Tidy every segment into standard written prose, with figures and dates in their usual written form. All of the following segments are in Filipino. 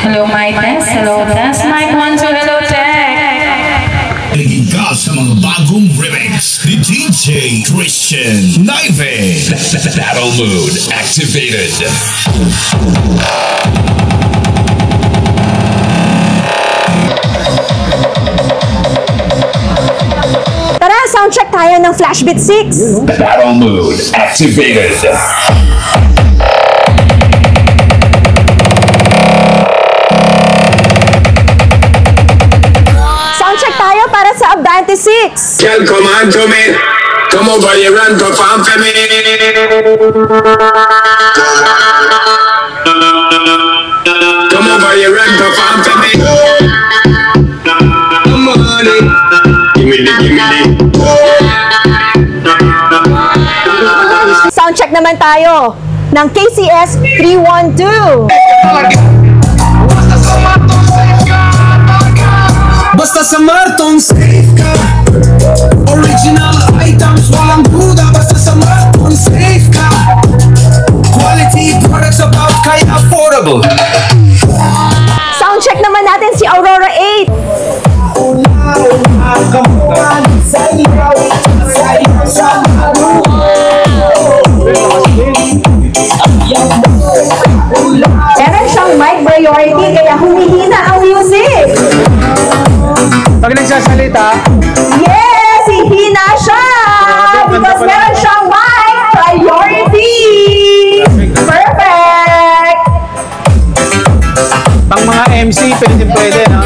Hello, mic test. Hello, test. Mic 1, 2, hello, test. Naging ka sa mga bagong remix ni DJ Christian Naive. Battle mode activated. Tara, soundcheck tayo ng Flashbeat 6. Battle mode activated. Soundcheck tayo para sa Abante 6. Girl, come on to me. Come over here and perform for me. Come over here and perform for me. Come on, give me the. Soundcheck naman tayo ng KCS 312. Basta sa Marton, safe ka. Original items, walang duda. Basta sa Marton, safe ka. Quality products about kaya affordable. Soundcheck naman natin si Aurora 8. Meron siyang mic priority kaya humihina ang music. Pag nagsasalita, Yes! Hihina siya! Because meron siyang mic priority! Perfect! pang mga MC, pwede, no?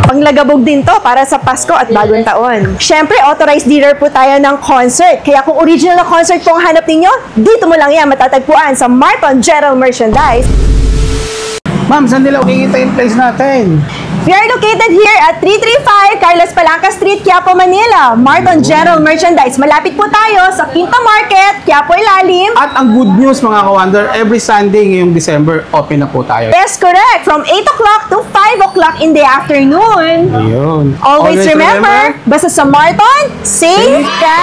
Panglagabog din to para sa Pasko at Bagong Taon. Siyempre, authorized dealer po tayo ng concert. Kaya kung original na concert po ang hanap ninyo, dito mo lang yan matatagpuan sa Marton General Merchandise. Ma'am, saan nila kikita yung place natin? We are located here at 335 Carlos Palanca Street, Quiapo, Manila. Marton General Merchandise. Malapit po tayo sa Quinta Market, Quiapo Ilalim. At ang good news mga ka-wonder, every Sunday ngayong December, open na po tayo. Yes, correct. From 8 o'clock to 5 o'clock in the afternoon. Ayun. Always remember, basta sa Marton, safe ka!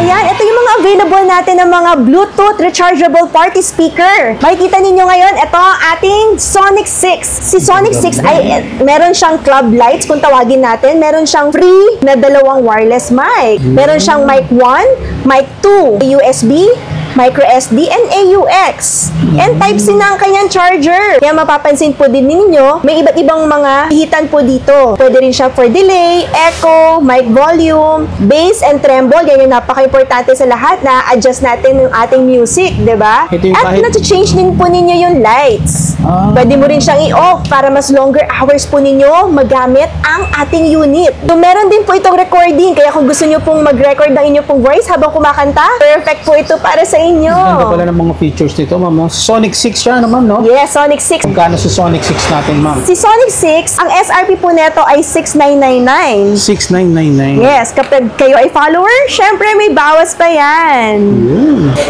Ayan, ito yung mga available natin ng mga Bluetooth rechargeable party speaker. Makikita ninyo ngayon, ito ang ating Sonic 6. Si Sonic 6 ay meron siyang club lights kung tawagin natin. Meron siyang free na dalawang wireless mic. Meron siyang mic 1, mic 2, USB, micro SD, and AUX. And Type-C na ang kanyang charger. Kaya mapapansin po din ninyo, may iba't ibang mga hihitan po dito. Pwede rin siya for delay, echo, mic volume, bass, and tremble. Yan yung napaka-importante sa lahat na adjust natin yung ating music, di ba? At na-change din po ninyo yung lights. Pwede mo rin siyang i-off para mas longer hours po ninyo magamit ang ating unit. So, meron din po itong recording. Kaya kung gusto nyo pong mag-record ng inyong pong voice habang kumakanta, perfect po ito para sa inyo. Ganda pala ng mga features nito, ma'am. Sonic 6 siya naman, no? Yes, Sonic 6. Magkano si Sonic 6 natin, ma'am? Si Sonic 6, ang SRP po neto ay 6,999. 6,999. Yes, kapag kayo ay follower, syempre may bawas pa yan.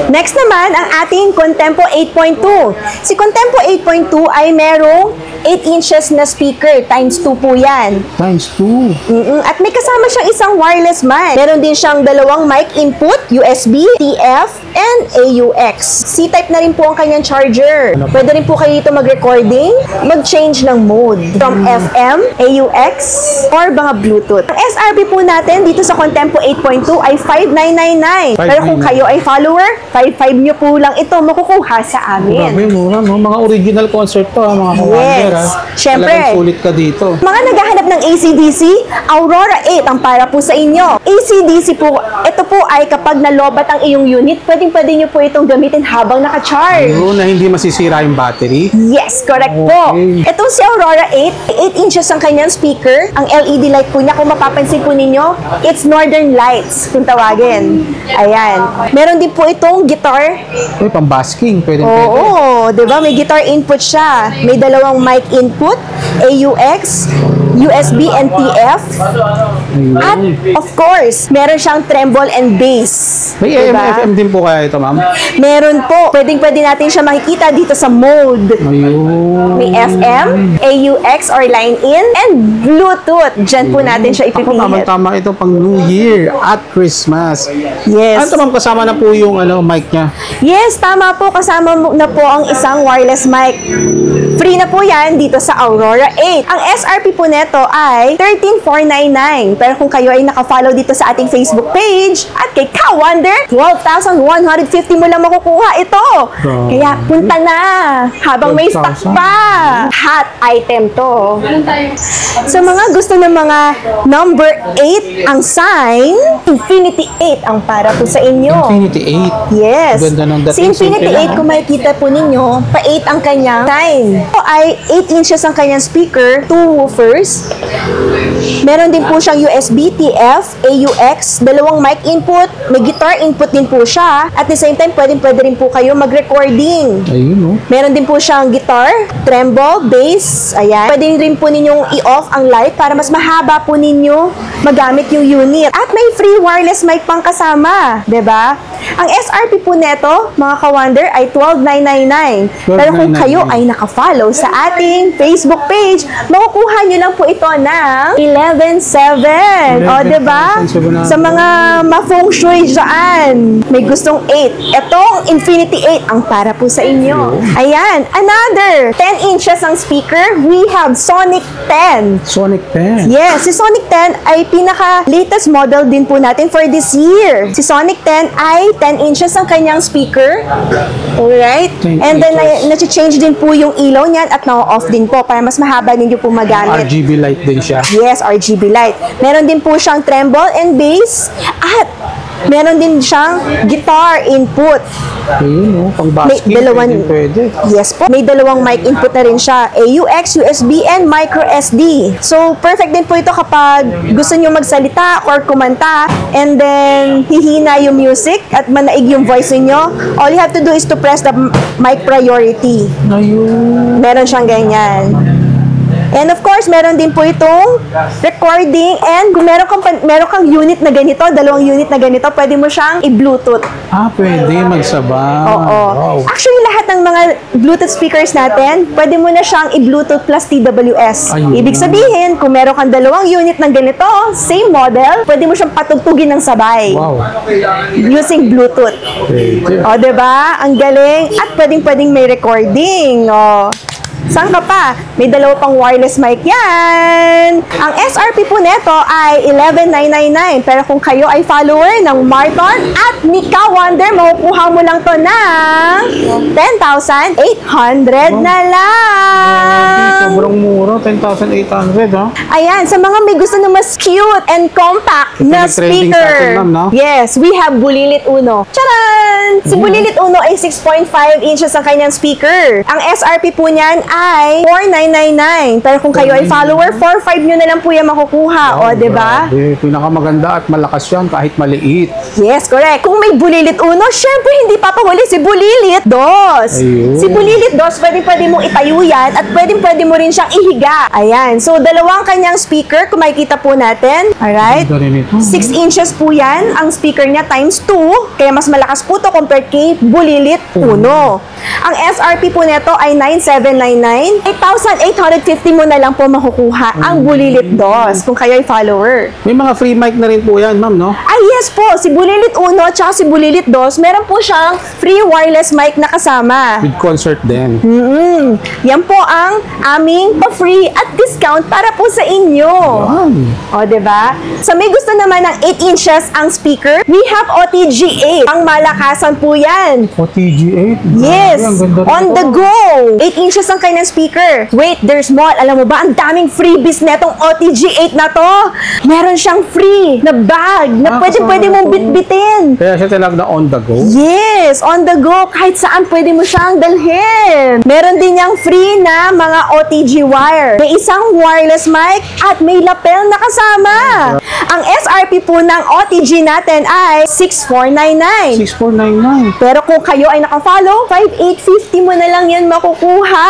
Next naman, ang ating Contempo 8.2. Si Contempo 8.2 ay merong 8 inches na speaker, times 2 po yan. Times 2. At may kasama siyang isang wireless mic. Meron din siyang dalawang mic input, USB, TF, and AUX. C-type na rin po ang kanyang charger. Pwede rin po kayo dito mag-recording, mag-change ng mode from FM, AUX, or mga Bluetooth. Ang SRP po natin dito sa Contempo 8.2 ay 5,999. Pero kung kayo ay follower, 5,500 nyo po lang ito makukuha sa amin. Grabe, mura, no? Mga original concert to, mga ka-wonder, Yes. Siyempre. Talagang sulit ka dito. Mga naghahanap ng AC/DC, Aurora 8 ang para po sa inyo. AC/DC po, ito po ay kapag nalobat ang iyong unit, pwedeng-pwede nyo po itong gamitin habang naka-charge. Ayun, na hindi masisira yung battery. Yes, correct po. Ito si Aurora 8 inches ang kanyang speaker. Ang LED light po niya, kung mapapansin po ninyo, it's Northern Lights kung tawagin. Ayan. Meron din po itong guitar. Uy, pang-basking. Pwede. Oo, di ba? May guitar input siya. May dalawang mic input, AUX, USB and TF. Ayun. At of course, meron siyang tremble and bass. May Diba? AM/FM din po kaya ito, ma'am? Meron po. Pwede natin siya makikita dito sa mode. Ayun. May FM, AUX or line in, and Bluetooth. Diyan po natin siya Ako, ipipilit. tama ito pang New Year at Christmas. Yes. Ano ma'am, kasama na po yung mic niya? Yes, tama po. Kasama na po ang isang wireless mic. Free na po yan dito sa Aurora 8. Ang SRP po neto ay 13,499. Pero kung kayo ay nakafollow dito sa ating Facebook page at kay Ka-Wonder, 12,150 mo lang makukuha ito. Kaya punta na habang may stock 12,000. pa. Hot item to. Sa mga gusto ng mga number 8 ang sign, Infinity 8 ang para po sa inyo. Infinity 8. Yes. Ganda ng dating. Si Infinity Simple lang, 8, kung makikita po ninyo, pa-8 ang kanyang sign. Ito ay 8 inches ang kanyang speaker, 2 woofers. Meron din po siyang USB, TF, AUX, dalawang mic input, may guitar input din po siya. At the same time, pwede rin po kayo mag-recording. Ayun, no? Meron din po siyang guitar, tremble, bass, ayan. Pwede rin po ninyong i-off ang light para mas mahaba po ninyo magamit yung unit. At may free wireless mic pang kasama, 'di ba? Ang SRP po neto, mga ka-Wonder, ay 12,999. Pero kung kayo ay naka-follow sa ating Facebook page, makukuha nyo lang po ito ng 11,700. O, 'di ba? Sa mga ma-feng shui dyan, may gustong 8. Itong Infinity 8 ang para po sa inyo. Ayan, another 10 inches ang speaker. We have Sonic 10. Sonic 10. Yes, si Sonic 10 ay pinaka-latest model din po natin for this year. Si Sonic 10 ay 10 inches ang kanyang speaker. Alright? 10 And then, inches. nati-change din po yung ilaw niyan at na-off din po para mas mahaba ninyo po magamit. RGB light din siya. Yes, RGB light. Meron din po siyang tremble and bass at meron din siyang guitar input. Ayun, no? Pang May basket. Pwede. Yes po. May dalawang mic input na rin siya. AUX, USB, and micro SD. So, perfect din po ito kapag gusto nyo magsalita or kumanta and then hihina yung music at manaig yung voice niyo. All you have to do is to press the mic priority. Ayun. Meron siyang ganyan. And of course, meron din po itong recording and kung meron kang unit na ganito, dalawang unit na ganito, pwede mo siyang i-Bluetooth. Ah, pwede magsabay. Oo. Wow. Actually, lahat ng mga Bluetooth speakers natin, pwede mo na siyang i-Bluetooth plus TWS. Ayun. Ibig sabihin, kung meron kang dalawang unit ng ganito, same model, pwede mo siyang patugtugin ng sabay. Wow. Using Bluetooth. Pwede. O, diba? Ang galing. At pwedeng may recording. O. Saan ka pa? May dalawa pang wireless mic yan. Ang SRP po neto ay 11,999. Pero kung kayo ay follower ng Marton at ni Ka-Wonder, makukuha mo lang to ng 10,800 na lang. Sobrang mura. 10,800, ha? Ayan, sa mga may gusto na mas cute and compact na Trending speaker. sa atin, ma'am, no? Yes, we have Bulilit Uno. Charan! Si Bulilit Uno ay 6.5 inches ang kanyang speaker. Ang SRP po niyan ay 4,999. Pero kung kayo ay follower, 4,500 nyo na lang po yan makukuha. O, diba? Grabe. Pinakamaganda at malakas yan kahit maliit. Yes, correct. Kung may Bulilit Uno, syempre hindi papahuli si Bulilit Dos. Ayun. Si Bulilit Dos, pwede mong itayo yan at pwede mo rin siyang ihiga. Ayan. So, dalawang kanyang speaker, kung makikita po natin. Alright? Ganda rin ito. 6 inches po yan. Ang speaker niya times 2. Kaya mas malakas po to compared kay Bulilit Uno. Ang SRP po nito ay 9,799. 8,850 mo na lang po makukuha ang Bulilit Dos kung kayo ay follower. May mga free mic na rin po yan, ma'am, no? Ay, yes po. Si Bulilit Uno at si Bulilit Dos, meron po siyang free wireless mic na kasama. With concert din. Yan po ang aming pa-free at discount para po sa inyo. O, diba? Sa may gusto naman ng 8 inches ang speaker, we have OTG 8. Ang malakasan po yan. OTG 8? Yes, Ang ganda rin on ito. the go. 8 inches ang kanyang speaker. Wait, there's more. Alam mo ba, ang daming freebies netong OTG 8 na to. Meron siyang free na bag na pwede mong bitbitin. Kaya siya talaga on the go? Yes, on the go. Kahit saan pwede mo siyang dalhin. Meron din niyang free na mga OTG wire. May isang wireless mic at may lapel na kasama. Ang SRP po ng OTG natin ay 6,499. 6,499. Pero kung kayo ay nakafollow, 5,850 mo na lang yan makukuha.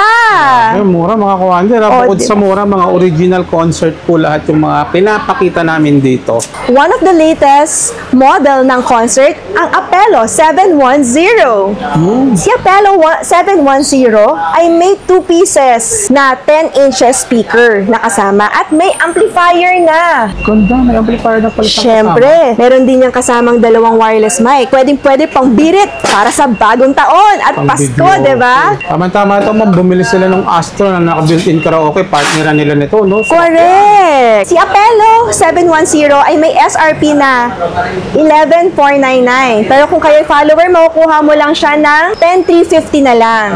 Mura mga ka-wonder. Bukod diba? sa mura, mga original concert po lahat yung mga pinapakita namin dito. One of the latest model ng concert, ang Apello 710. Si Apello 710 ay may 2 pieces na 10 inches speaker na kasama at may amplifier na. Ganda, may amplifier na pala sa Siyempre, meron din yung kasamang dalawang wireless mic. Pwede pang birit para sa bagong taon at Pasko, diba? Tama-tama ito, ma'am. Bumili sila ng Astro na naka-built-in karaoke. Partneran nila nito, no? So, Correct! Si Apello 710 ay may SRP na 11,499. Pero kung kayo follower, makukuha mo lang siya ng 10,350 na lang.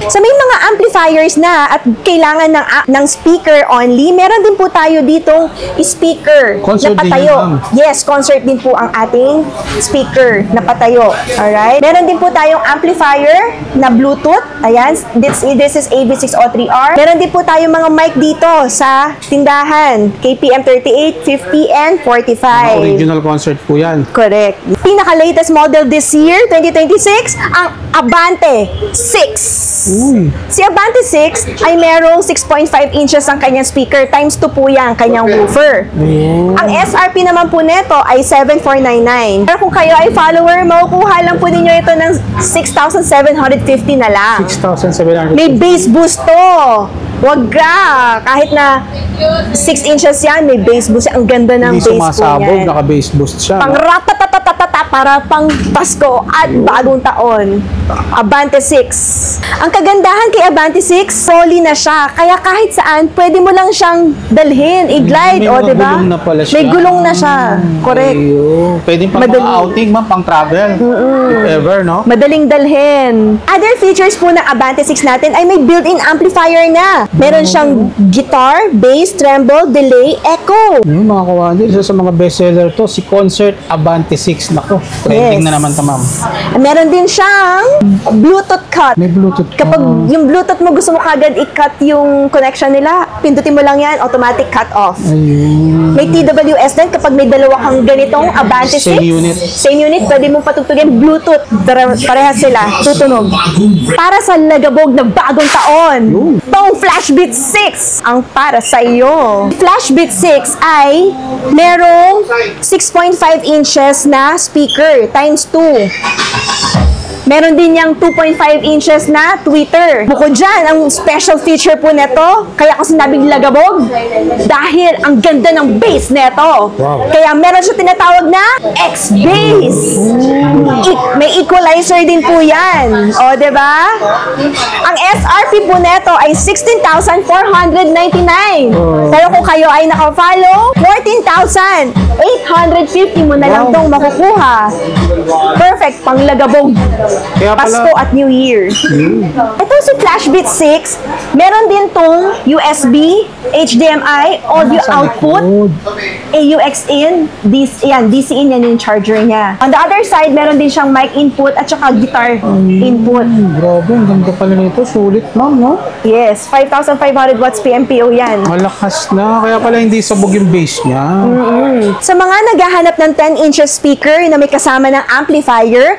So may mga amplifiers na at kailangan ng speaker only. Meron din po tayo ditong speaker Concert na din patayo. yun, ma'am. Yes, concert din po ang ating speaker na patayo. Alright? Meron din po tayong amplifier na Bluetooth. Ayan, this is AV603R. Meron din po tayong mga mic dito sa tindahan. KPM 38, 50, and 45. original concert po yan. Correct. Pinaka-latest model this year, 2026, ang Abante 6. Uy. Si Abante 6 ay merong 6.5 inches ang kanyang speaker, times 2 po yan, kanyang woofer. Ang SRP naman po neto ay 7,499. Pero kung kayo ay follower, makukuha lang po ninyo ito ng 6,750 na lang. 6,700. May bass boost to. Wag ka. Kahit na 6 inches yan, may bass boost. Ang ganda ng Hindi bass po sumasabog, niyan. naka-bass boost siya. Pang no? ratatatatata para pang Pasko at bagong taon. Abante 6. Ang kagandahan kay Abante 6, solid na siya. Kaya kahit saan, pwede mo lang siyang dalhin, i-glide, May o mga diba? gulong na pala siya. May gulong na siya. Correct. Ayun. Pwede pang Madali. mga outing, ma'am, pang travel. If ever, no? Madaling dalhin. Other features po ng Abante 6 natin ay may built-in amplifier na. Meron siyang guitar, bass, tremble, delay, echo. Yung mga kawandi, isa sa mga bestseller to, si Concert Abante 6. Nako, trending Yes. na naman to, ma'am. Meron din siyang Bluetooth cut. May Bluetooth pa. Kapag yung Bluetooth mo gusto mo kagad i-cut yung connection nila, pindutin mo lang yan, automatic cut off. Ayun. May TWS din kapag may dalawa kang ganitong Abante 6. Same unit. Same unit, pwede mong patugtugin Bluetooth. Parehas sila, tutunog. Para sa lagabog ng bagong taon, tong Flashbeat 6 ang para sa iyo. Flashbeat 6 ay merong 6.5 inches na speaker times 2. Meron din yung 2.5 inches na tweeter. Bukod dyan, ang special feature po neto, kaya ko sinabing lagabog, dahil ang ganda ng bass neto. Kaya meron siya tinatawag na X-Bass. May equalizer din po yan. O, diba? Ang SRP po neto ay 16,499. Pero kung kayo ay nakafollow, 14,850 mo na lang tong makukuha. Perfect, pang lagabog. Kaya pala, Pasko at New Year. Ito si Flashbeat 6, meron din tong USB, HDMI, audio sa output, likod. AUX in, DC in, yan yung charger niya. On the other side, meron din siyang mic input at saka guitar input. Grabe, ang ganda pala nito. Sulit, ma'am, no? Yes, 5,500 watts PMPO yan. Malakas na. Kaya pala hindi sabog yung bass niya. Sa mga naghahanap ng 10 inches speaker na may kasama ng amplifier,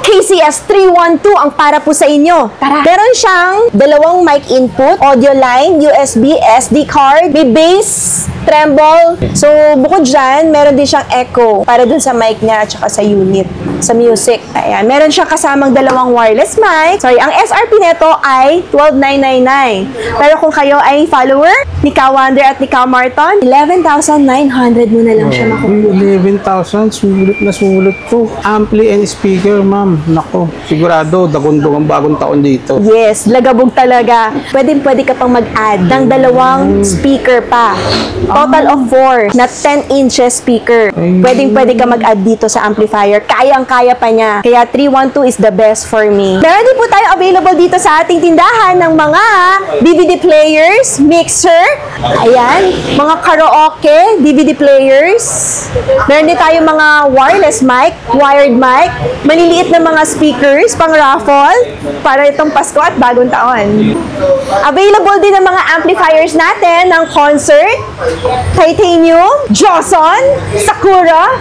KCS 312 ang para po sa inyo. Tara! Meron siyang dalawang mic input, audio line, USB, SD card, may bass, tremble. So, bukod dyan, meron din siyang echo para dun sa mic niya at saka sa unit, sa music. Ayan. Meron siyang kasamang dalawang wireless mic. Sorry, ang SRP nito ay 12,999. Pero kung kayo ay follower ni Ka Wonder at ni Ka Marton, 11,900 mo na lang siya makukuha. 11,000. Sulit na sulit to. Ampli and speaker, ma'am. Nako, sigurado, dagundong ang bagong taon dito. Yes, lagabog talaga. Pwede ka pang mag-add ng dalawang speaker pa. Total of 4 na 10 inches speaker. Pwede ka mag-add dito sa amplifier. Kayang-kaya pa niya. Kaya 312 is the best for me. Meron din po tayo available dito sa ating tindahan ng mga DVD players, mixer, ayan, mga karaoke, DVD players. Meron din tayo mga wireless mic, wired mic, maliliit na mga speakers pang raffle para itong Pasko at bagong taon. Available din ang mga amplifiers natin ng Concert, Titanium, Johnson, Sakura,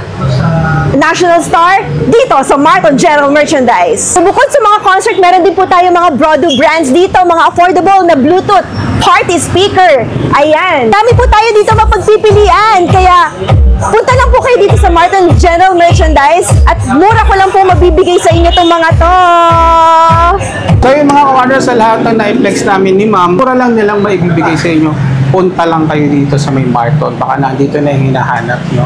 national star dito sa Marton General Merchandise. So, bukod sa mga concert, meron din po tayo mga Broadway brands dito, mga affordable na Bluetooth party speaker. Ayan. Dami po tayo dito mapagpipilian. Kaya, punta lang po kayo dito sa Marton General Merchandise at mura ko lang po mabibigay sa inyo itong mga to. So yung mga orders sa lahat ng na-flex namin ni ma'am, mura lang nilang maibibigay sa inyo. Punta lang kayo dito sa may Marton. Baka nandito na yung hinahanap nyo.